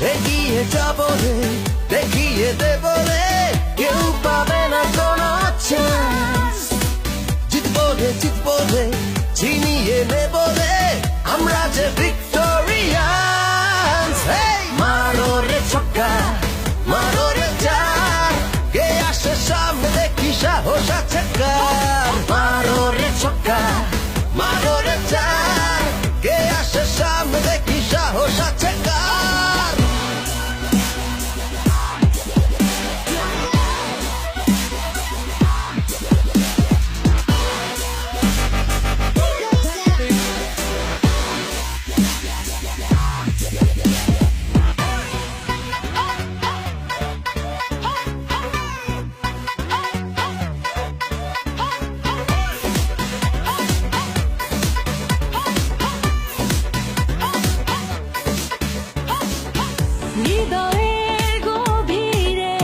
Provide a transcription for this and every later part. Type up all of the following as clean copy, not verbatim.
এগিয়ে যাবো রে, দেখিয়ে দেবো রে, কেউ পাবে না কোনো চান্স। জিতবো রে, জিতবো রে, ছিনিয়ে নেবো রে, আমরা যে ভিক্টোরিয়ান্স। মারো রে ছক্কা, মারো রে চার, কে আসে সামনে দেখি সাহস আছে কার। মারো রে ছক্কা, মারো রে চার, কে আসে সামনে দেখি সাহস আছে কার। হৃদয়ের গভীরে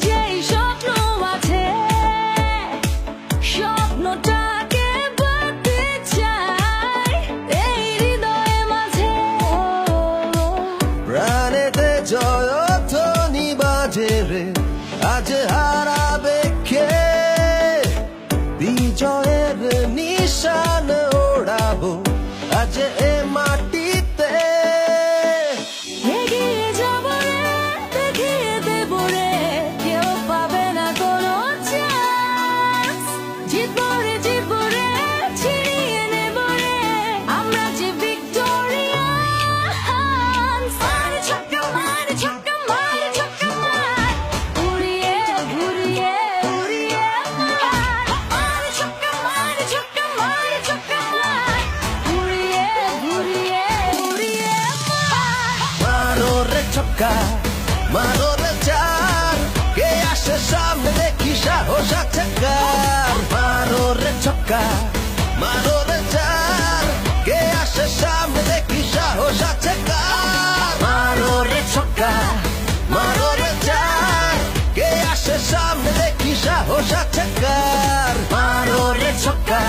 যেই স্বপ্ন আছে, স্বপ্নটাকে বাঁধতে চাই এই হৃদয়ে মাঝে। প্রাণেতে জয়ধ্বনি বাজে রে, আজ হারাবে কে? বিজয়ের নিশান ওড়াবো আজ এ মাটিতে। এগিয়ে যাবো রে, দেখিয়ে দেবো রে, কেউ পাবে না কোনো চান্স। জিতবো রে, জিতবো রে, ছিনিয়ে নেবো রে, আমরা যে ভিক্টোরিয়ান্স। মারে ছক্কা, মারে ছক্কা, মারে ছক্কা মার, উড়িয়ে ঘুরিয়ে উড়িয়ে মার। মারে ছক্কা, মারে ছক্কা, মারে ছক্কা মার, উড়িয়ে ঘুরিয়ে উড়িয়ে মার। মারো রে ছক্কা, মারো রে চার, কে আসে সামনে দেখি সাহস আছে কার। মারো রে ছক্কা, মারো রে চার, কে আসে সামনে দেখি সাহস আছে কার। মারো রে ছক্কা, মারো রে চার, কে আসে সামনে দেখি সাহস আছে কার। মারো রে ছক্কা,